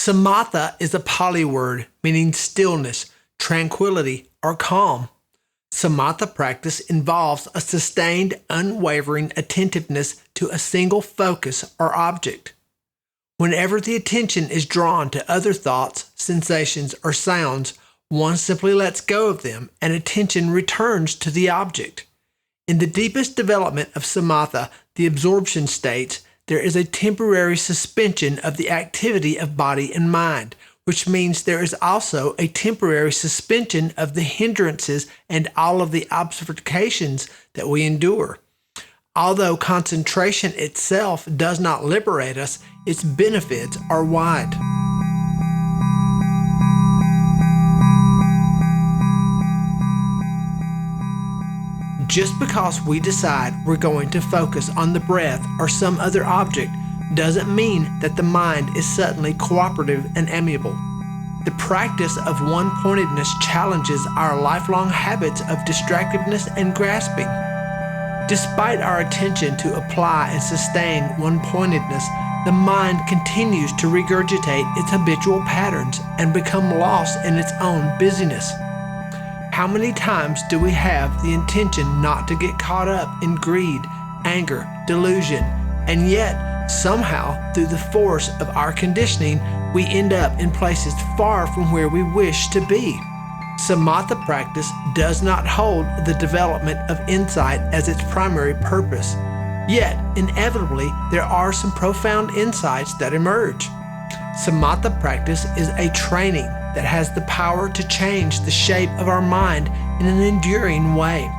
Samatha is a Pali word meaning stillness, tranquility, or calm. Samatha practice involves a sustained, unwavering attentiveness to a single focus or object. Whenever the attention is drawn to other thoughts, sensations, or sounds, one simply lets go of them and attention returns to the object. In the deepest development of Samatha, the absorption states, there is a temporary suspension of the activity of body and mind, which means there is also a temporary suspension of the hindrances and all of the obscurations that we endure. Although concentration itself does not liberate us, its benefits are wide. Just because we decide we're going to focus on the breath or some other object doesn't mean that the mind is suddenly cooperative and amiable. The practice of one-pointedness challenges our lifelong habits of distractedness and grasping. Despite our attention to apply and sustain one-pointedness, the mind continues to regurgitate its habitual patterns and become lost in its own busyness. How many times do we have the intention not to get caught up in greed, anger, delusion, and yet, somehow, through the force of our conditioning, we end up in places far from where we wish to be? Samatha practice does not hold the development of insight as its primary purpose. Yet, inevitably, there are some profound insights that emerge. Samatha practice is a training that has the power to change the shape of our mind in an enduring way.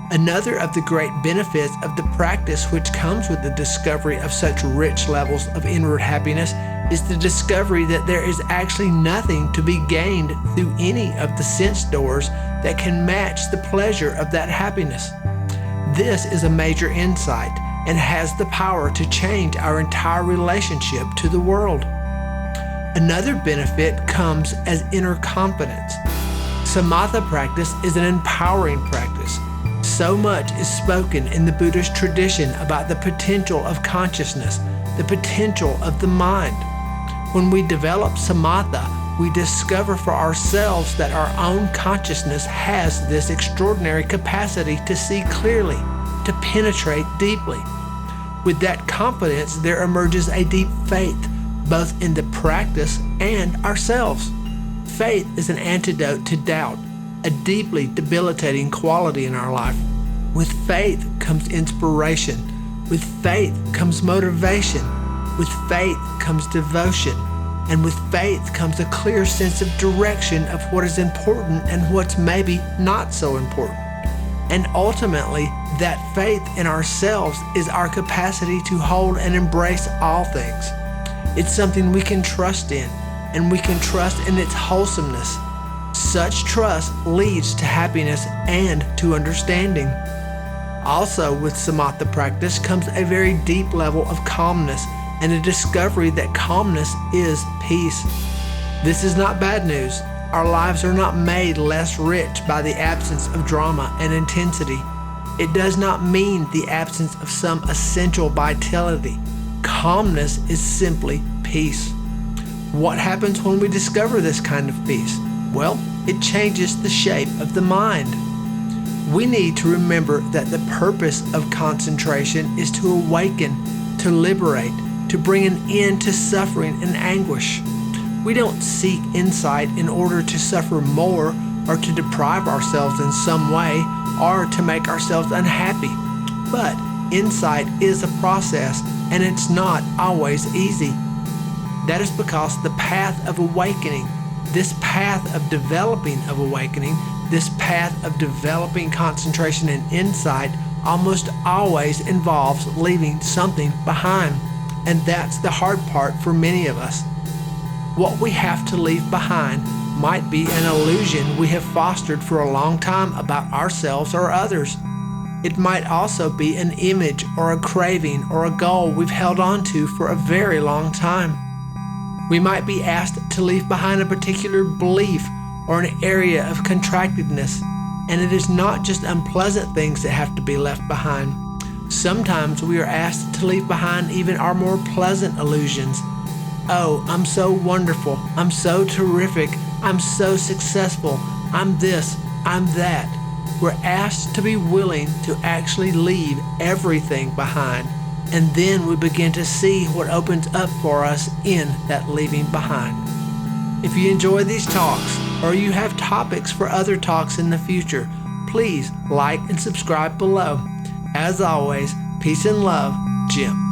Another of the great benefits of the practice which comes with the discovery of such rich levels of inward happiness is the discovery that there is actually nothing to be gained through any of the sense doors that can match the pleasure of that happiness. This is a major insight and has the power to change our entire relationship to the world. Another benefit comes as inner confidence. Samatha practice is an empowering practice. So much is spoken in the Buddhist tradition about the potential of consciousness, the potential of the mind. When we develop Samatha, we discover for ourselves that our own consciousness has this extraordinary capacity to see clearly, to penetrate deeply. With that confidence, there emerges a deep faith, both in the practice and ourselves. Faith is an antidote to doubt, a deeply debilitating quality in our life. With faith comes inspiration. With faith comes motivation. With faith comes devotion. And with faith comes a clear sense of direction of what is important and what's maybe not so important. And ultimately, that faith in ourselves is our capacity to hold and embrace all things. It's something we can trust in, and we can trust in its wholesomeness. Such trust leads to happiness and to understanding. Also, with Samatha practice comes a very deep level of calmness and a discovery that calmness is peace. This is not bad news. Our lives are not made less rich by the absence of drama and intensity. It does not mean the absence of some essential vitality. Calmness is simply peace. What happens when we discover this kind of peace? Well, it changes the shape of the mind. We need to remember that the purpose of concentration is to awaken, to liberate, to bring an end to suffering and anguish. We don't seek insight in order to suffer more or to deprive ourselves in some way or to make ourselves unhappy. But insight is a process, and it's not always easy. That is because the path of awakening, this path of developing of awakening, this path of developing concentration and insight almost always involves leaving something behind. And that's the hard part for many of us. What we have to leave behind might be an illusion we have fostered for a long time about ourselves or others. It might also be an image or a craving or a goal we've held on to for a very long time. We might be asked to leave behind a particular belief or an area of contractedness, and it is not just unpleasant things that have to be left behind. Sometimes we are asked to leave behind even our more pleasant illusions. oh, I'm so wonderful, I'm so terrific, I'm so successful, I'm this, I'm that. We're asked to be willing to actually leave everything behind, and then we begin to see what opens up for us in that leaving behind. If you enjoy these talks, or you have topics for other talks in the future, please like and subscribe below. As always, peace and love, Jim.